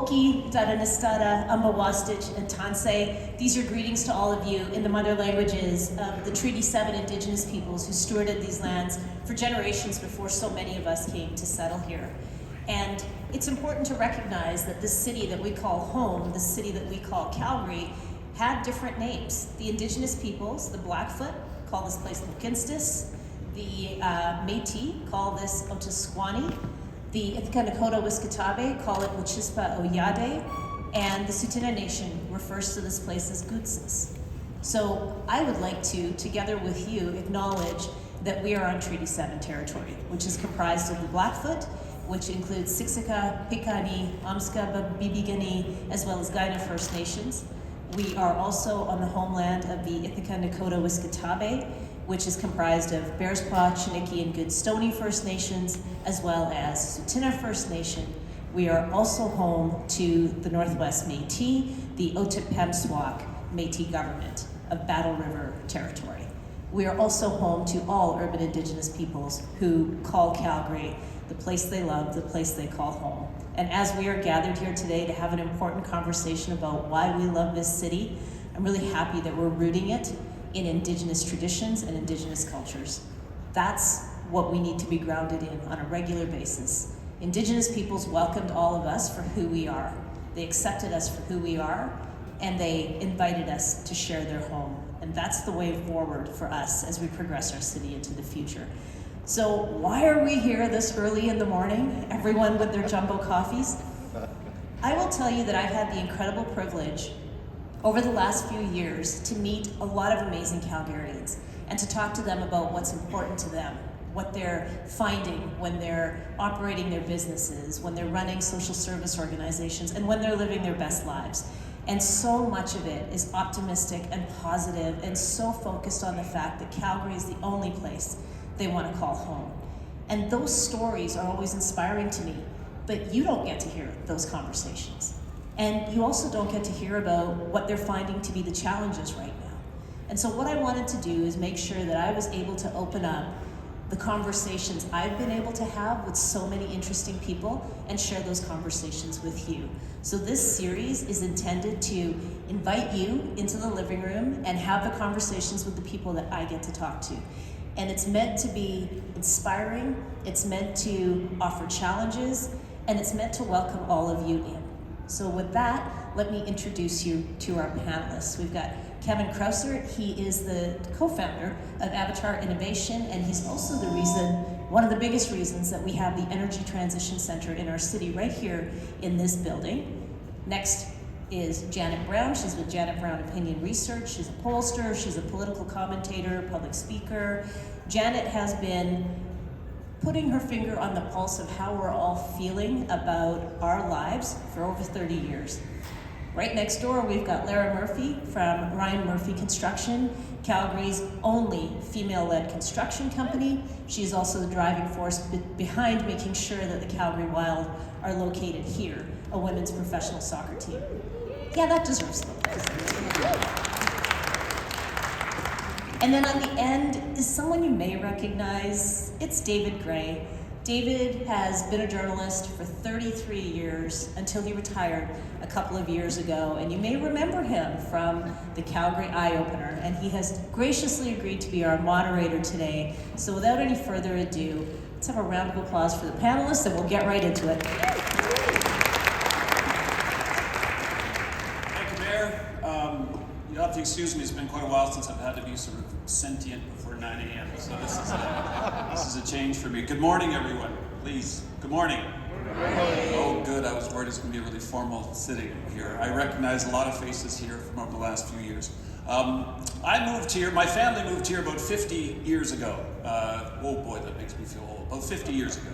Moki, Daranistara, Amawastich, and Tansei. These are greetings to all of you in the mother languages of the Treaty 7 Indigenous peoples who stewarded these lands for generations before so many of us came to settle here. And it's important to recognize that this city that we call home, the city that we call Calgary, had different names. The Indigenous peoples, the Blackfoot, call this place Lukinstis. The Métis call this Otisquani. The Ithkanakota Wiskatabe call it Wachispa Oyade. And the Tsuut'ina Nation refers to this place as Gutsis. So I would like to, together with you, acknowledge that we are on Treaty 7 territory, which is comprised of the Blackfoot, which includes Siksika, Piikani, Amska, Bibigani, as well as Kainai First Nations. We are also on the homeland of the Ithaca Nakota Wiskatabe, which is comprised of Bearspaw, Chiniki, and Goodstoney First Nations, as well as Tsuut'ina First Nation. We are also home to the Northwest Métis, the Otipemswak Métis government of Battle River Territory. We are also home to all urban Indigenous peoples who call Calgary the place they love, the place they call home. And as we are gathered here today to have an important conversation about why we love this city, I'm really happy that we're rooting it in Indigenous traditions and Indigenous cultures. That's what we need to be grounded in on a regular basis. Indigenous peoples welcomed all of us for who we are. They accepted us for who we are, and they invited us to share their home. And that's the way forward for us as we progress our city into the future. So why are we here this early in the morning, everyone with their jumbo coffees? I will tell you that I've had the incredible privilege over the last few years to meet a lot of amazing Calgarians and to talk to them about what's important to them, what they're finding when they're operating their businesses, when they're running social service organizations, and when they're living their best lives. And so much of it is optimistic and positive and so focused on the fact that Calgary is the only place they want to call home. And those stories are always inspiring to me, but you don't get to hear those conversations. And you also don't get to hear about what they're finding to be the challenges right now. And so what I wanted to do is make sure that I was able to open up the conversations I've been able to have with so many interesting people and share those conversations with you. So this series is intended to invite you into the living room and have the conversations with the people that I get to talk to. And it's meant to be inspiring, it's meant to offer challenges, and it's meant to welcome all of you in. So with that, let me introduce you to our panelists. We've got Kevin Krauser. He is the co-founder of Avatar Innovation, and he's also the reason, one of the biggest reasons that we have the Energy Transition Center in our city right here in this building. Next is Janet Brown. She's with Janet Brown Opinion Research. She's a pollster, she's a political commentator, public speaker. Janet has been putting her finger on the pulse of how we're all feeling about our lives for over 30 years. Right next door, we've got Lara Murphy from Ryan Murphy Construction, Calgary's only female-led construction company. She is also the driving force behind making sure that the Calgary Wild are located here, a women's professional soccer team. Yeah, that deserves it. And then on the end is someone you may recognize. It's David Gray. David has been a journalist for 33 years until he retired a couple of years ago, and you may remember him from the Calgary Eye Opener, and he has graciously agreed to be our moderator today. So without any further ado, let's have a round of applause for the panelists, and we'll get right into it. Thank you, Mayor. You'll have to excuse me, it's been quite a while since I've had to be sort of sentient before 9 a.m., so this is a change for me. Good morning, everyone. Please, good morning. Oh, good. I was worried it's going to be a really formal sitting here. I recognize a lot of faces here from over the last few years. I moved here, my family moved here about 50 years ago. Oh boy, that makes me feel old. About 50 years ago.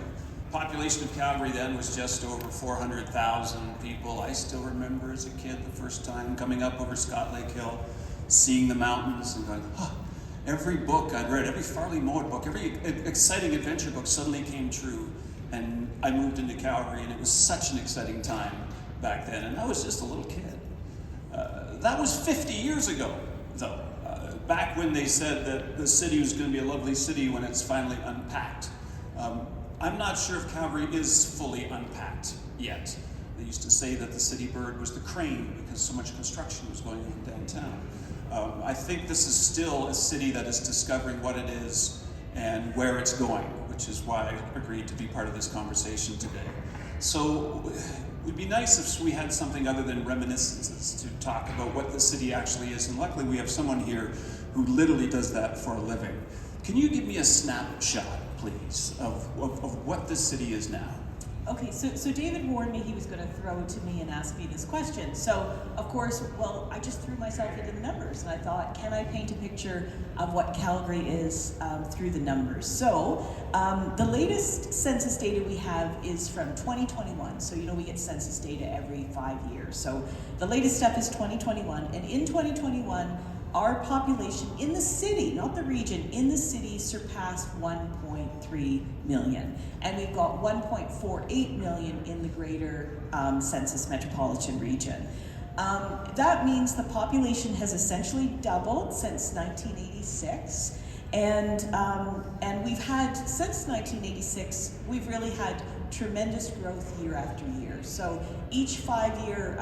Population of Calgary then was just over 400,000 people. I still remember as a kid the first time coming up over Scott Lake Hill, seeing the mountains and going, oh, every book I'd read, every Farley Mowat book, every exciting adventure book suddenly came true. And I moved into Calgary, and it was such an exciting time back then. And I was just a little kid. That was 50 years ago, though. Back when they said that the city was going to be a lovely city when it's finally unpacked. I'm not sure if Calgary is fully unpacked yet. They used to say that the city bird was the crane because so much construction was going on downtown. I think this is still a city that is discovering what it is and where it's going, which is why I agreed to be part of this conversation today. So it would be nice if we had something other than reminiscences to talk about what the city actually is, and luckily we have someone here who literally does that for a living. Can you give me a snapshot, please, of what this city is now? Okay, so David warned me he was going to throw it to me and ask me this question. So, of course, well, I just threw myself into the numbers, and I thought, can I paint a picture of what Calgary is through the numbers? So, the latest census data we have is from 2021. So, you know, we get census data every 5 years. So, the latest stuff is 2021, and in 2021, our population in the city, not the region, in the city surpassed 1.3 million. And we've got 1.48 million in the greater census metropolitan region. That means the population has essentially doubled since 1986. And we've had, since 1986, we've really had tremendous growth year after year. So each 5-year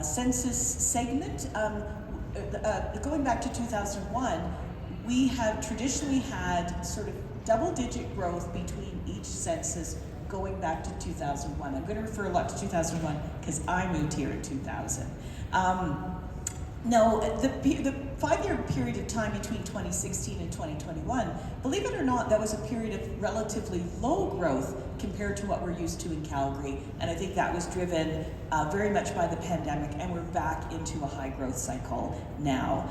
census segment, going back to 2001, we have traditionally had sort of double-digit growth between each census going back to 2001. I'm going to refer a lot to 2001 because I moved here in 2000. Now, the 5-year period of time between 2016 and 2021, believe it or not, that was a period of relatively low growth compared to what we're used to in Calgary, and I think that was driven very much by the pandemic, and we're back into a high growth cycle now.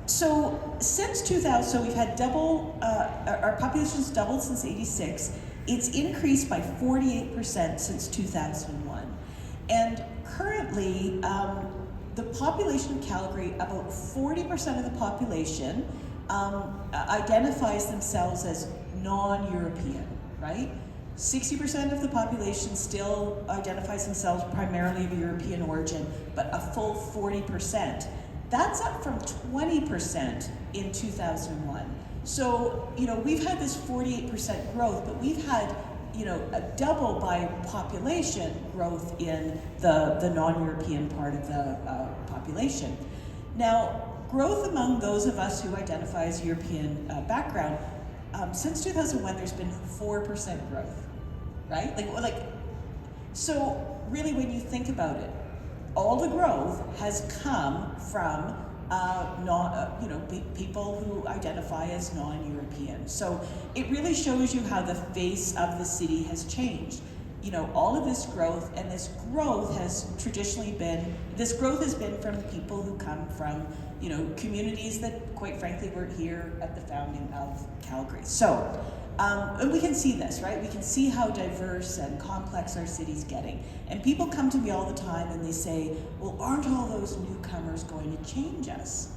So since 2000, so we've had our population's doubled since '86. It's increased by 48% since 2001, and currently, the population of Calgary, about 40% of the population identifies themselves as non-European, right? 60% of the population still identifies themselves primarily of European origin, but a full 40%. That's up from 20% in 2001. So, you know, we've had this 48% growth, but we've had, you know, a double by population growth in the non-European part of the population. Now, growth among those of us who identify as European background, since 2001, there's been 4% growth, right? So really, when you think about it, all the growth has come from people who identify as non-European. So it really shows you how the face of the city has changed. You know, all of this growth, and this growth has been from people who come from, you know, communities that, quite frankly, weren't here at the founding of Calgary. So, and we can see this, right? We can see how diverse and complex our city's getting. And people come to me all the time and they say, well, aren't all those newcomers going to change us?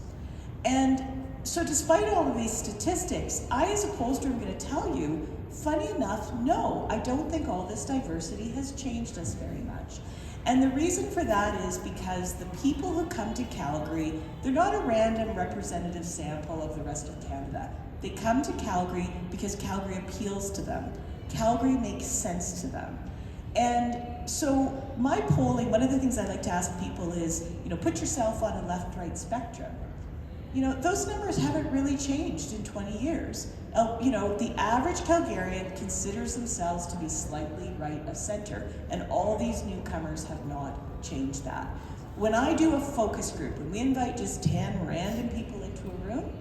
And so despite all of these statistics, I as a pollster am going to tell you, funny enough, no, I don't think all this diversity has changed us very much. And the reason for that is because the people who come to Calgary, they're not a random representative sample of the rest of Canada. They come to Calgary because Calgary appeals to them. Calgary makes sense to them. And so my polling, one of the things I like to ask people is, you know, put yourself on a left-right spectrum. You know, those numbers haven't really changed in 20 years. You know, the average Calgarian considers themselves to be slightly right of center, and all these newcomers have not changed that. When I do a focus group, and we invite just 10 random people into a room,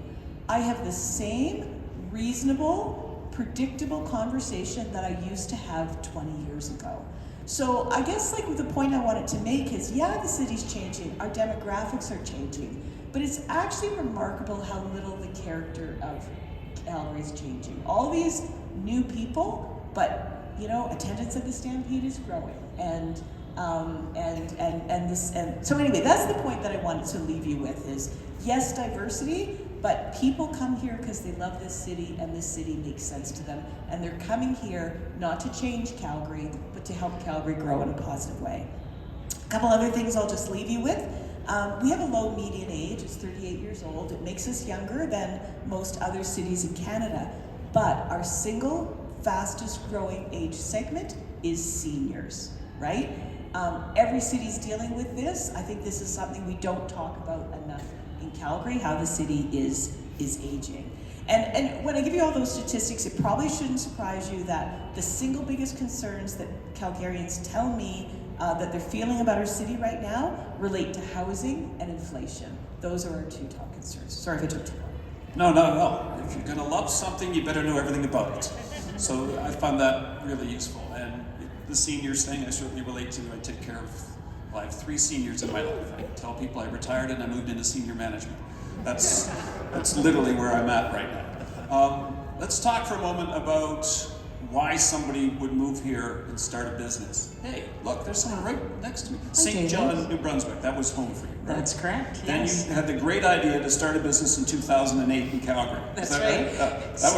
I have the same reasonable, predictable conversation that I used to have 20 years ago. So I guess like the point I wanted to make is, yeah, the city's changing, our demographics are changing, but it's actually remarkable how little the character of Calgary is changing. All these new people, but you know, attendance at the Stampede is growing, and so anyway, that's the point that I wanted to leave you with is, yes, diversity, but people come here because they love this city and this city makes sense to them, and they're coming here not to change Calgary, but to help Calgary grow in a positive way. A couple other things I'll just leave you with. We have a low median age, it's 38 years old. It makes us younger than most other cities in Canada, but our single fastest growing age segment is seniors. right? Every city's dealing with this. I think this is something we don't talk about enough in Calgary, how the city is aging. And when I give you all those statistics, it probably shouldn't surprise you that the single biggest concerns that Calgarians tell me that they're feeling about our city right now relate to housing and inflation. Those are our two top concerns. Sorry if I took too long. No. If you're going to love something, you better know everything about it. So I found that really useful. And the seniors thing, I certainly relate to. I take care of, well, I have 3 seniors in my life. I tell people I retired and I moved into senior management. That's literally where I'm at right now. Let's talk for a moment about why somebody would move here and start a business. Hey, look, there's someone right next to me. St. John, New Brunswick. That was home for you, right? That's correct. Then yes. you had the great idea to start a business in 2008 in Calgary. That's Is that right. That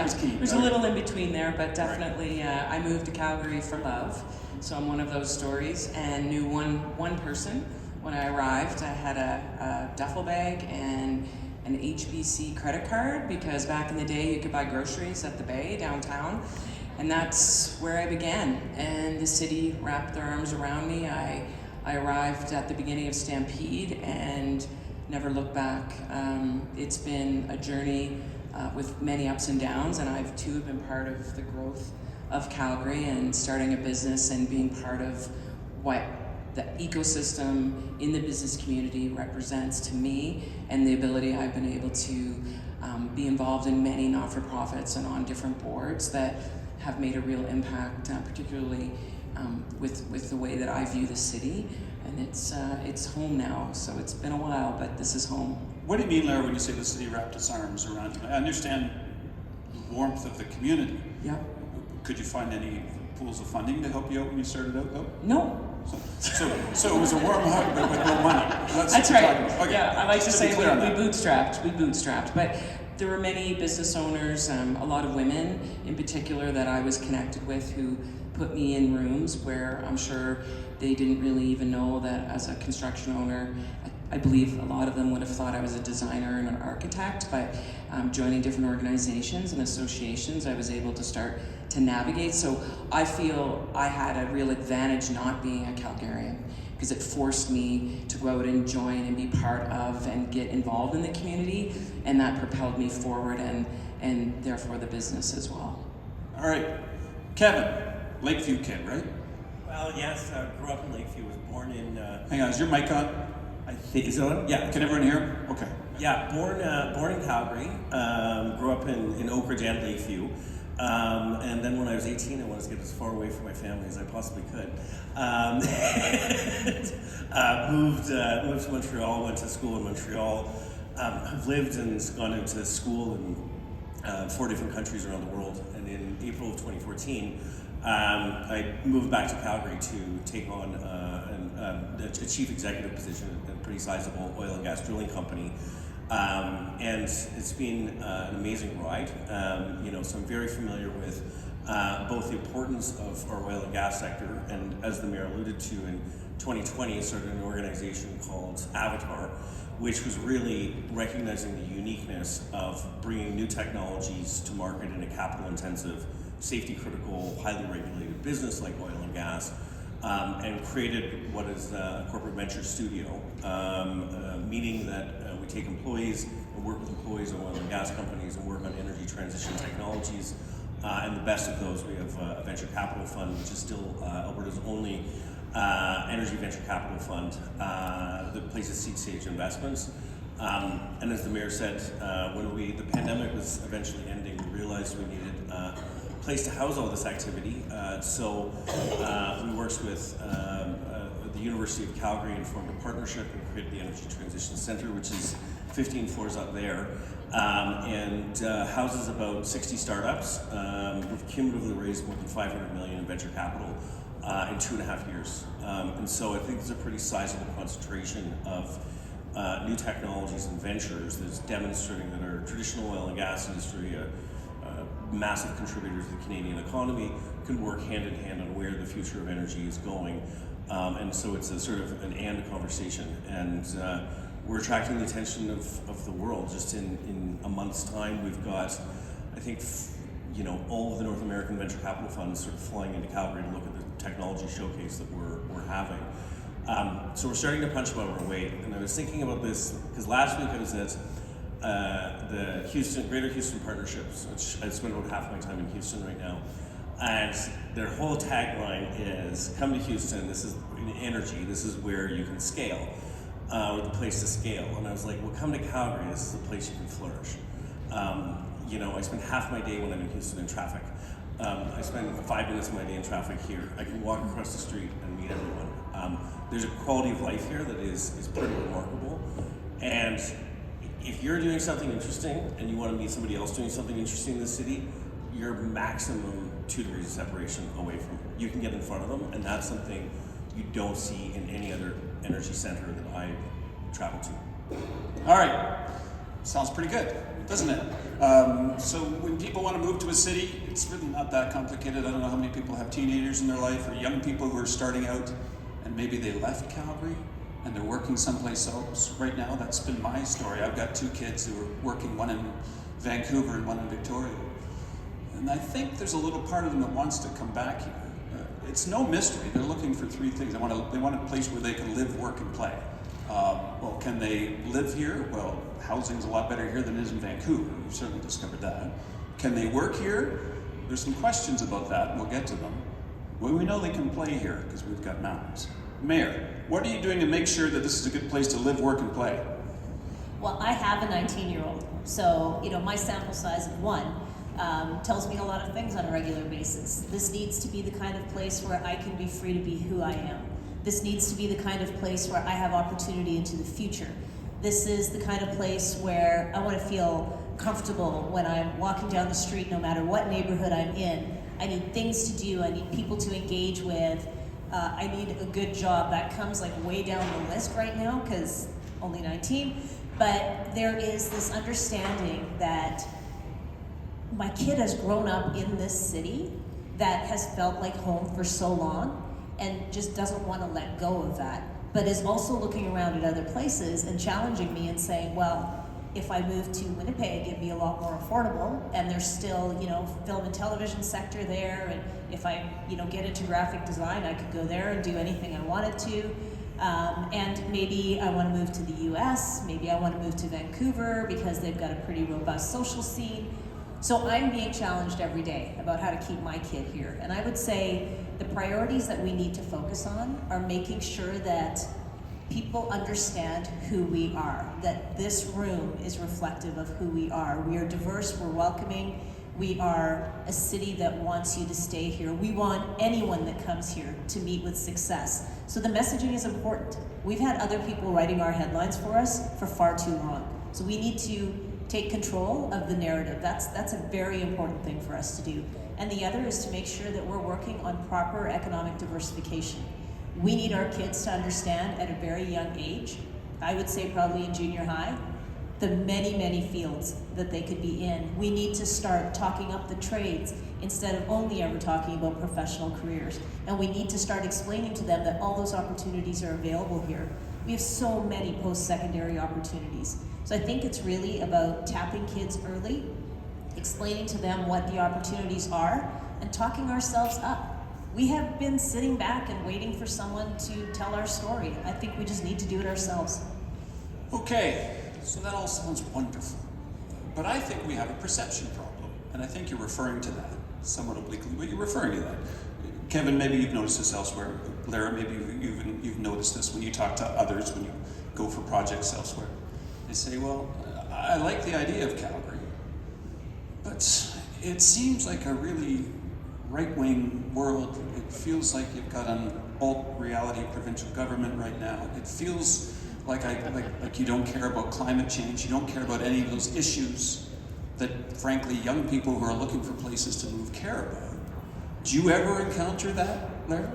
was key. There's a little in between there, but definitely I moved to Calgary for love. So I'm one of those stories, and knew one person when I arrived. I had a duffel bag and an HBC credit card, because back in the day you could buy groceries at the Bay downtown, and that's where I began. And the city wrapped their arms around me. I arrived at the beginning of Stampede and never looked back. It's been a journey with many ups and downs, and I've too been part of the growth of Calgary and starting a business and being part of what the ecosystem in the business community represents to me, and the ability I've been able to be involved in many not-for-profits and on different boards that have made a real impact, particularly with the way that I view the city. And it's home now, so it's been a while, but this is home. What do you mean, Lara, when you say the city wrapped its arms around you? I understand the warmth of the community. Yep. Could you find any pools of funding to help you out when you started out, though? No. So it was a warm hug, but with no money. That's right. Okay. Yeah, I like to Just say be we clear on that. bootstrapped. But there were many business owners, a lot of women in particular that I was connected with, who put me in rooms where I'm sure they didn't really even know that as a construction owner, I believe a lot of them would have thought I was a designer and an architect, but joining different organizations and associations, I was able to start to navigate. So I feel I had a real advantage not being a Calgarian, because it forced me to go out and join and be part of and get involved in the community, and that propelled me forward, and therefore the business as well. All right. Kevin, Lakeview kid, right? Well, yes, I grew up in Lakeview, was born in... Hang on, is your mic on? I think, is it on? Yeah. Can everyone hear? Okay. Yeah, born in Calgary, grew up in Oak Ridge and Lakeview, and then when I was 18, I wanted to get as far away from my family as I possibly could. Moved to Montreal, went to school in Montreal. I've lived and gone into school in 4 different countries around the world, and in April of 2014, I moved back to Calgary to take on a chief executive position at a pretty sizable oil and gas drilling company. And it's been an amazing ride. So I'm very familiar with both the importance of our oil and gas sector, and as the mayor alluded to, in 2020 I started an organization called Avatar, which was really recognizing the uniqueness of bringing new technologies to market in a capital-intensive, safety-critical, highly regulated business like oil and gas, and created what is a corporate venture studio, meaning that we take employees and work with employees of oil and gas companies and work on energy transition technologies. And the best of those, we have a venture capital fund, which is still Alberta's only energy venture capital fund that places seed stage investments. And as the mayor said, when the pandemic was eventually ending, we realized we needed a place to house all this activity. So we worked with the University of Calgary and formed a partnership and created the Energy Transition Center, which is 15 floors up there, and houses about 60 startups. We've cumulatively raised more than $500 million in venture capital in 2.5 years. And so I think there's a pretty sizable concentration of new technologies and ventures that's demonstrating that our traditional oil and gas industry, massive contributors to the Canadian economy, can work hand in hand on where the future of energy is going. And so it's a sort of an and conversation. And we're attracting the attention of the world. Just in a month's time, we've got, I think, all of the North American venture capital funds sort of flying into Calgary to look at the technology showcase that we're having. So we're starting to punch above our weight, and I was thinking about this because last week I was at the Greater Houston Partnerships, which I spend about half my time in Houston right now, and their whole tagline is "Come to Houston. This is in energy. This is where you can scale, or the place to scale." And I was like, "Well, come to Calgary. This is the place you can flourish." I spend half my day when I'm in Houston in traffic. I spend 5 minutes of my day in traffic here. I can walk across the street and meet everyone. There's a quality of life here that is pretty remarkable. And if you're doing something interesting and you want to meet somebody else doing something interesting in the city, you're maximum 2 degrees of separation away from it. You can get in front of them, and that's something you don't see in any other energy center that I travel to. All right, sounds pretty good, doesn't it? So when people want to move to a city, it's really not that complicated. I don't know how many people have teenagers in their life or young people who are starting out and maybe they left Calgary and they're working someplace else right now. That's been my story. I've got 2 kids who are working, one in Vancouver and one in Victoria. And I think there's a little part of them that wants to come back here. It's no mystery. They're looking for 3 things. They want a place where they can live, work, and play. Well, can they live here? Well, housing's a lot better here than it is in Vancouver. We've certainly discovered that. Can they work here? There's some questions about that, and we'll get to them. Well, we know they can play here because we've got mountains. Mayor, what are you doing to make sure that this is a good place to live, work, and play? Well, I have a 19-year-old, so my sample size of 1 tells me a lot of things on a regular basis. This needs to be the kind of place where I can be free to be who I am. This needs to be the kind of place where I have opportunity into the future. This is the kind of place where I want to feel comfortable when I'm walking down the street, no matter what neighborhood I'm in. I need things to do. I need people to engage with. I need a good job. That comes way down the list right now because only 19. But there is this understanding that my kid has grown up in this city that has felt like home for so long and just doesn't want to let go of that, but is also looking around at other places and challenging me and saying, well, if I move to Winnipeg, it'd be a lot more affordable, and there's still, film and television sector there, and if I, get into graphic design, I could go there and do anything I wanted to, and maybe I want to move to the US, maybe I want to move to Vancouver because they've got a pretty robust social scene. So I'm being challenged every day about how to keep my kid here. And I would say the priorities that we need to focus on are making sure that people understand who we are, that this room is reflective of who we are. We are diverse, we're welcoming, we are a city that wants you to stay here. We want anyone that comes here to meet with success. So the messaging is important. We've had other people writing our headlines for us for far too long. So we need to take control of the narrative. That's a very important thing for us to do. And the other is to make sure that we're working on proper economic diversification. We need our kids to understand at a very young age, I would say probably in junior high, the many, many fields that they could be in. We need to start talking up the trades instead of only ever talking about professional careers. And we need to start explaining to them that all those opportunities are available here. We have so many post-secondary opportunities. So I think it's really about tapping kids early, explaining to them what the opportunities are, and talking ourselves up. We have been sitting back and waiting for someone to tell our story. I think we just need to do it ourselves. Okay, so that all sounds wonderful. But I think we have a perception problem, and I think you're referring to that, somewhat obliquely, but you're referring to that. Kevin, maybe you've noticed this elsewhere. Lara, maybe you've noticed this when you talk to others, when you go for projects elsewhere. They say, well, I like the idea of Calgary, but it seems like a really right-wing world. It feels like you've got an alt-reality provincial government right now. It feels like you don't care about climate change. You don't care about any of those issues that, frankly, young people who are looking for places to move care about. Do you ever encounter that, Lara?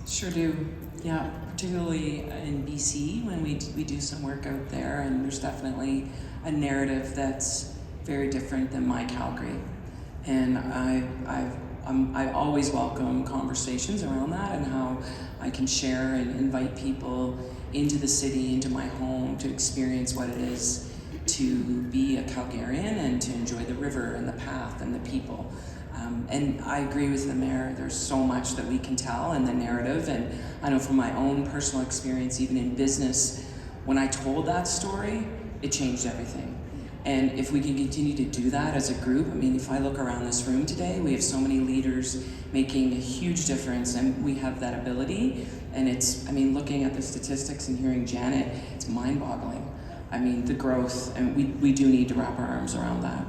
Sure do. Yeah, particularly in BC when we do some work out there, and there's definitely a narrative that's very different than my Calgary. And I always welcome conversations around that and how I can share and invite people into the city, into my home, to experience what it is to be a Calgarian and to enjoy the river and the path and the people. And I agree with the mayor, there's so much that we can tell in the narrative, and I know from my own personal experience, even in business, when I told that story, it changed everything. And if we can continue to do that as a group, I mean, if I look around this room today, we have so many leaders making a huge difference, and we have that ability. And it's, I mean, looking at the statistics and hearing Janet, it's mind-boggling. I mean, the growth, and we do need to wrap our arms around that.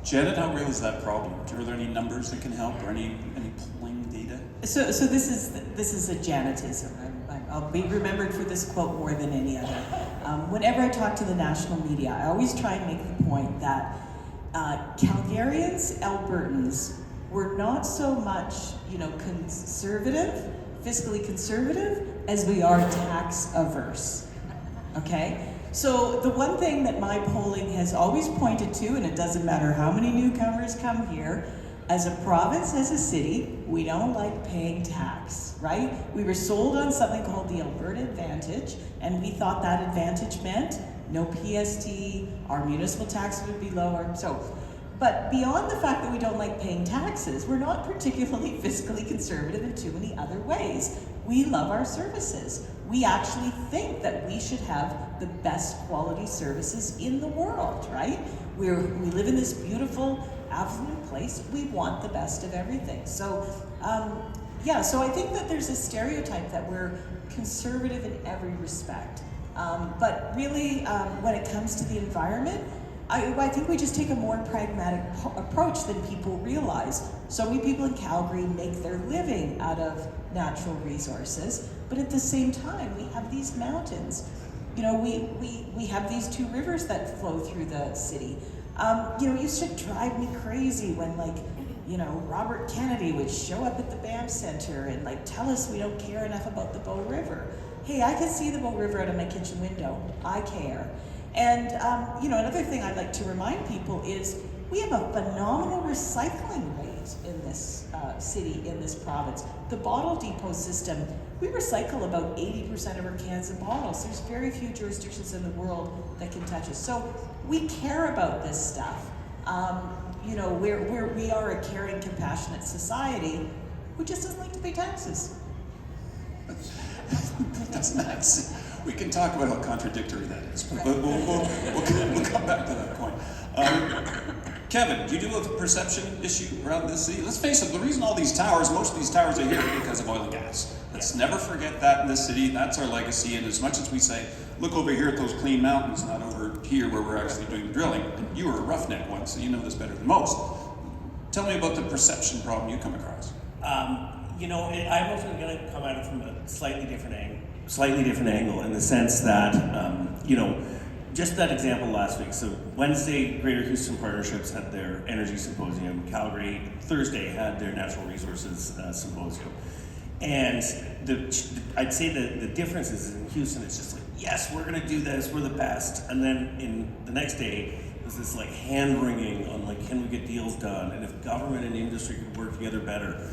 Janet, how real is that problem? Are there any numbers that can help, or any polling data? So this is a Janetism. I'll be remembered for this quote more than any other. Whenever I talk to the national media, I always try and make the point that Calgarians, Albertans, were not so much, conservative, fiscally conservative, as we are tax averse. Okay? So the one thing that my polling has always pointed to, and it doesn't matter how many newcomers come here, as a province, as a city, we don't like paying tax, right? We were sold on something called the Alberta Advantage, and we thought that advantage meant no PST, our municipal taxes would be lower. But beyond the fact that we don't like paying taxes, we're not particularly fiscally conservative in too many other ways. We love our services. We actually think that we should have the best quality services in the world, right? We live in this beautiful, affluent place. We want the best of everything. So I think that there's a stereotype that we're conservative in every respect. But really, when it comes to the environment, I think we just take a more pragmatic approach than people realize. So many people in Calgary make their living out of natural resources, but at the same time, we have these mountains. We have these two rivers that flow through the city. It used to drive me crazy when, Robert Kennedy would show up at the BAM Center and, tell us we don't care enough about the Bow River. Hey, I can see the Bow River out of my kitchen window. I care. And, another thing I'd like to remind people is we have a phenomenal recycling rate in this city, in this province. The bottle depot system, we recycle about 80% of our cans and bottles. There's very few jurisdictions in the world that can touch us. So we care about this stuff. We are a caring, compassionate society who just doesn't like to pay taxes. We can talk about how contradictory that is, but we'll come back to that point. Kevin, do you deal with a perception issue around this city? Let's face it, the reason most of these towers are here is because of oil and gas. Let's never forget that in this city. That's our legacy, and as much as we say, look over here at those clean mountains, not over here where we're actually doing the drilling. And you were a roughneck once, so you know this better than most. Tell me about the perception problem you come across. I'm also going to come at it from a slightly different angle in the sense that, just that example last week. So Wednesday, Greater Houston Partnerships had their energy symposium. Calgary, Thursday, had their natural resources symposium. And I'd say the difference is in Houston, it's just like, yes, we're going to do this, we're the best. And then in the next day, there's this hand-wringing on can we get deals done? And if government and industry could work together better.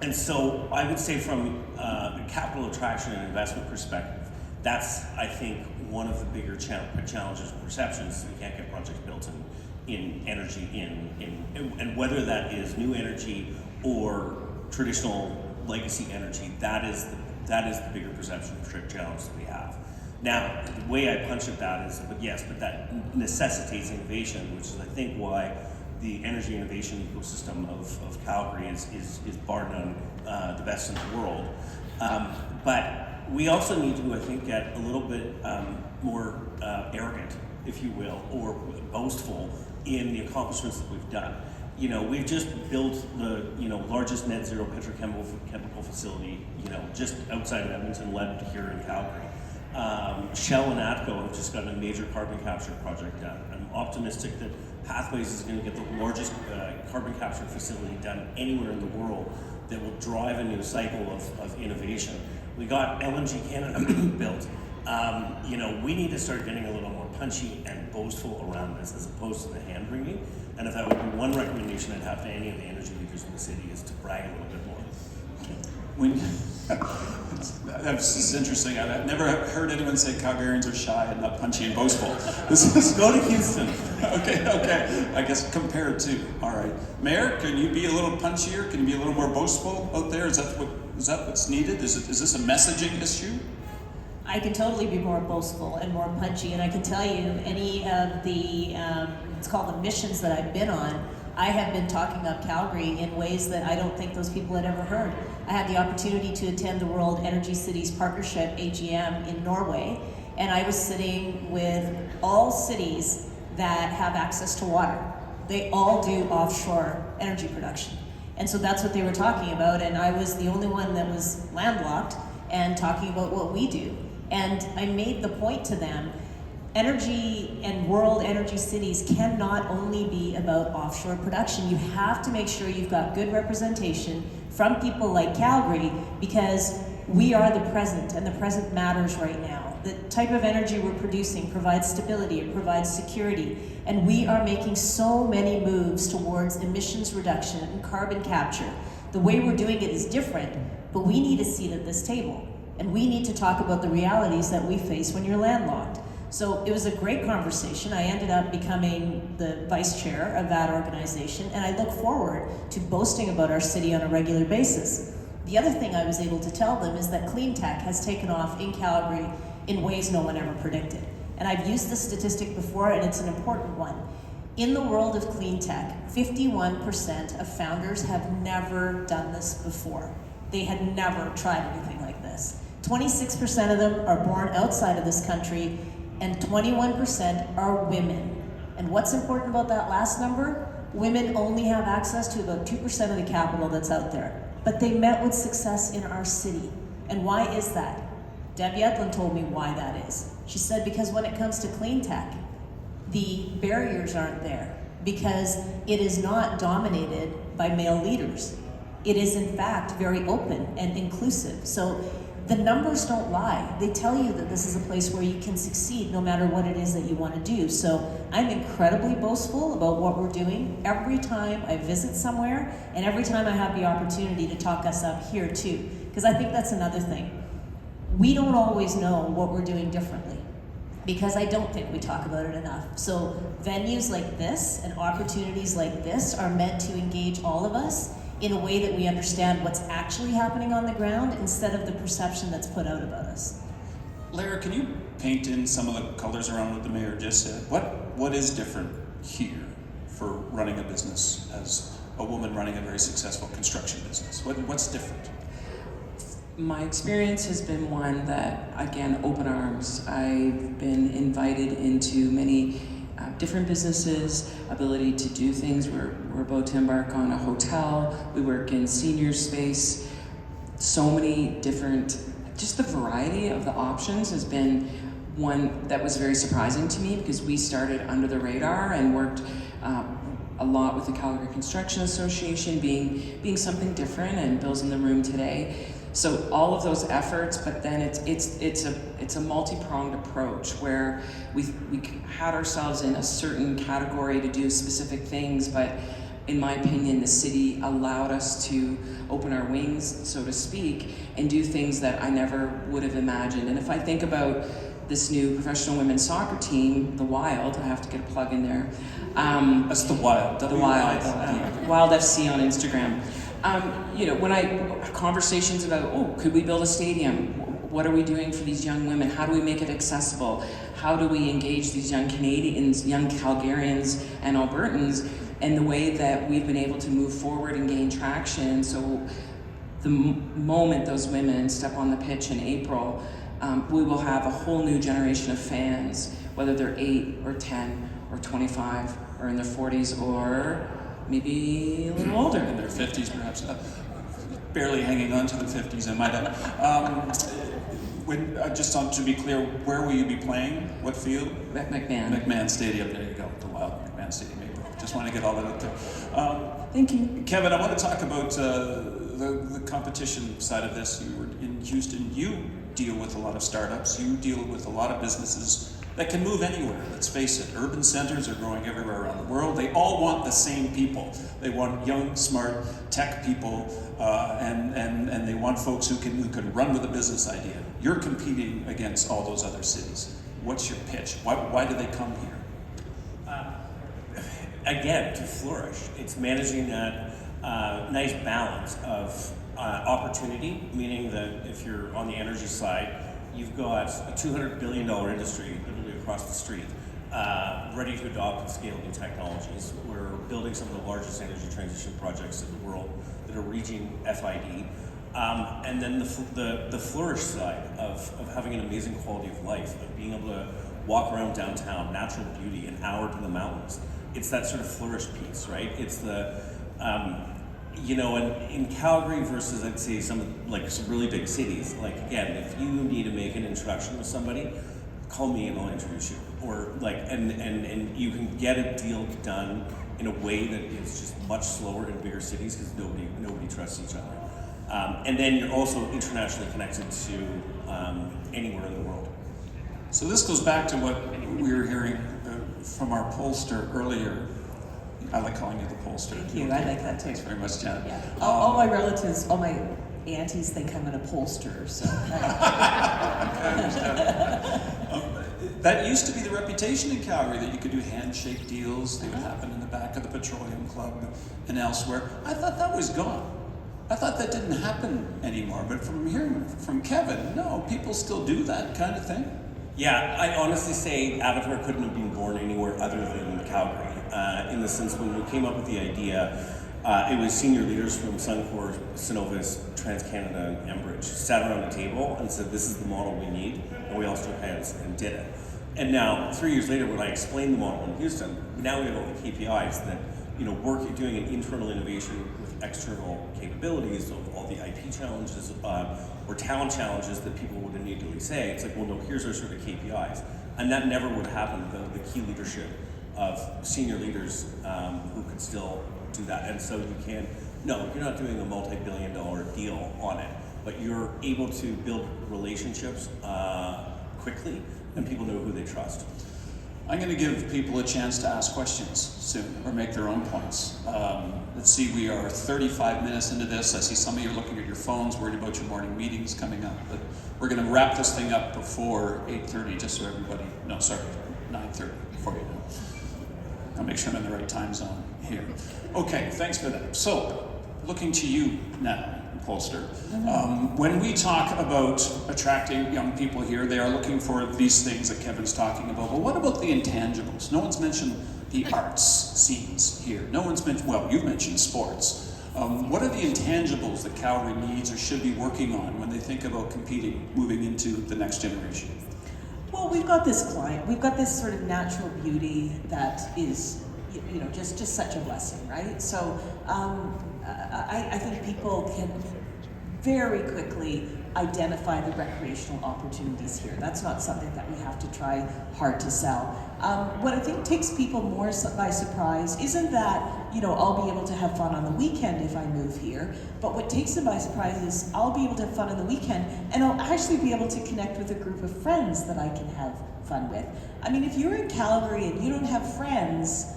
And so I would say from a capital attraction and investment perspective, that's, I think, one of the bigger challenges and perceptions. We can't get projects built in energy, and whether that is new energy or traditional legacy energy, that is the bigger perception challenge that we have. Now, the way I punch at that is, but that necessitates innovation, which is, I think, why the energy innovation ecosystem of Calgary is bar none the best in the world. But we also need to, I think, get a little bit more arrogant, if you will, or boastful in the accomplishments that we've done. We've just built the largest net zero petrochemical facility, just outside of Edmonton, led here in Calgary. Shell and ATCO have just gotten a major carbon capture project done. I'm optimistic that Pathways is going to get the largest carbon capture facility done anywhere in the world that will drive a new cycle of innovation. We got LNG Canada built. We need to start getting a little more punchy and boastful around this as opposed to the hand-wringing. And if that would be one recommendation I'd have to any of the energy leaders in the city is to brag a little bit more. This is interesting. I've never heard anyone say Calgarians are shy and not punchy and boastful. This is Go to Houston. okay. I guess compared to. All right, Mayor, can you be a little punchier? Can you be a little more boastful out there? Is that what's needed? Is this a messaging issue? I can totally be more boastful and more punchy, and I can tell you any of the, it's called the missions that I've been on, I have been talking up Calgary in ways that I don't think those people had ever heard. I had the opportunity to attend the World Energy Cities Partnership, AGM, in Norway, and I was sitting with all cities that have access to water. They all do offshore energy production. And so that's what they were talking about, and I was the only one that was landlocked and talking about what we do. And I made the point to them, energy and world energy cities cannot only be about offshore production. You have to make sure you've got good representation from people like Calgary, because we are the present, and the present matters right now. The type of energy we're producing provides stability, it provides security, and we are making so many moves towards emissions reduction and carbon capture. The way we're doing it is different, but we need a seat at this table. And we need to talk about the realities that we face when you're landlocked. So it was a great conversation. I ended up becoming the vice chair of that organization, and I look forward to boasting about our city on a regular basis. The other thing I was able to tell them is that clean tech has taken off in Calgary in ways no one ever predicted. And I've used this statistic before, and it's an important one. In the world of clean tech, 51% of founders have never done this before. They had never tried anything like this. 26% of them are born outside of this country, and 21% are women. And what's important about that last number? Women only have access to about 2% of the capital that's out there. But they met with success in our city. And why is that? Deb Yedlin told me why that is. She said because when it comes to clean tech, the barriers aren't there, because it is not dominated by male leaders. It is in fact very open and inclusive. So the numbers don't lie. They tell you that this is a place where you can succeed no matter what it is that you want to do. So I'm incredibly boastful about what we're doing every time I visit somewhere, and every time I have the opportunity to talk us up here too. Because I think that's another thing. We don't always know what we're doing differently, because I don't think we talk about it enough. So venues like this and opportunities like this are meant to engage all of us in a way that we understand what's actually happening on the ground instead of the perception that's put out about us. Lara, can you paint in some of the colors around what the mayor just said? What is different here for running a business as a woman running a very successful construction business? What's different? My experience has been one that, again, open arms. I've been invited into many different businesses, ability to do things. We're about to embark on a hotel. We work in senior space. So many different, just the variety of the options has been one that was very surprising to me, because we started under the radar and worked a lot with the Calgary Construction Association, being something different, and Bill's in the room today. So all of those efforts, but then it's a multi-pronged approach where we had ourselves in a certain category to do specific things, but in my opinion, the city allowed us to open our wings, so to speak, and do things that I never would have imagined. And if I think about this new professional women's soccer team, the Wild, I have to get a plug in there. That's the Wild. The Wild, Wild FC on Instagram. When conversations about, could we build a stadium? What are we doing for these young women? How do we make it accessible? How do we engage these young Canadians, young Calgarians and Albertans, and the way that we've been able to move forward and gain traction? So the moment those women step on the pitch in April, we will have a whole new generation of fans, whether they're 8 or 10 or 25 or in their 40s or maybe a little older. In their 50s, perhaps. Barely hanging on to the 50s, I might add. Just to be clear, where will you be playing? What field? McMahon. McMahon Stadium. There you go. The Wild McMahon Stadium. Just want to get all that out there. Thank you. Kevin, I want to talk about the competition side of this. You were in Houston. You deal with a lot of startups. You deal with a lot of businesses that can move anywhere. Let's face it, urban centers are growing everywhere around the world. They all want the same people. They want young, smart, tech people, and they want folks who can run with a business idea. You're competing against all those other cities. What's your pitch? Why do they come here? Again, to flourish, it's managing that nice balance of opportunity, meaning that if you're on the energy side, you've got a $200 billion industry literally across the street, ready to adopt and scale new technologies. We're building some of the largest energy transition projects in the world that are reaching FID. And then the flourish side of having an amazing quality of life, of being able to walk around downtown, natural beauty, an hour to the mountains. It's that sort of flourish piece, right? It's the, in Calgary versus I'd say some really big cities, like again, if you need to make an introduction with somebody, call me and I'll introduce you. Or and you can get a deal done in a way that is just much slower in bigger cities because nobody trusts each other. And then you're also internationally connected to anywhere in the world. So this goes back to what we were hearing from our pollster earlier. I like calling you the pollster. Thank you. I like that too. Thanks very much, Janet. Yeah. All my relatives, all my aunties think I'm an upholsterer, so. That used to be the reputation in Calgary, that you could do handshake deals. They would happen in the back of the Petroleum Club and elsewhere. I thought that was gone. I thought that didn't happen anymore. But from hearing from Kevin, no, people still do that kind of thing. Yeah, I honestly say Avatar couldn't have been born anywhere other than Calgary. In the sense when we came up with the idea, it was senior leaders from Suncor, Cenovus, TransCanada, and Enbridge sat around the table and said, this is the model we need, and we all shook hands and did it. And now, 3 years later, when I explained the model in Houston, now we have all the KPIs that, doing an internal innovation with external capabilities of all the IP challenges or talent challenges that people would immediately say. It's like, well, no, here's our sort of KPIs. And that never would happen without the key leadership of senior leaders who could still do that. And so you're not doing a multi-billion-dollar deal on it, but you're able to build relationships quickly, and people know who they trust. I'm going to give people a chance to ask questions soon or make their own points. Let's see, we are 35 minutes into this. I see some of you are looking at your phones, worried about your morning meetings coming up, but we're going to wrap this thing up before 8:30, just so everybody, 9:30 before you know. I'll make sure I'm in the right time zone here. Okay, thanks for that. So, looking to you now, pollster. When we talk about attracting young people here, they are looking for these things that Kevin's talking about. But what about the intangibles? No one's mentioned the arts scenes here. No one's mentioned, well, you've mentioned sports. What are the intangibles that Calgary needs or should be working on when they think about competing, moving into the next generation? Well, we've got this climate, we've got this sort of natural beauty that is, just such a blessing, right? So I think people can very quickly identify the recreational opportunities here. That's not something that we have to try hard to sell. What I think takes people more by surprise isn't that, I'll be able to have fun on the weekend if I move here, but what takes them by surprise is I'll be able to have fun on the weekend and I'll actually be able to connect with a group of friends that I can have fun with. I mean, if you're in Calgary and you don't have friends,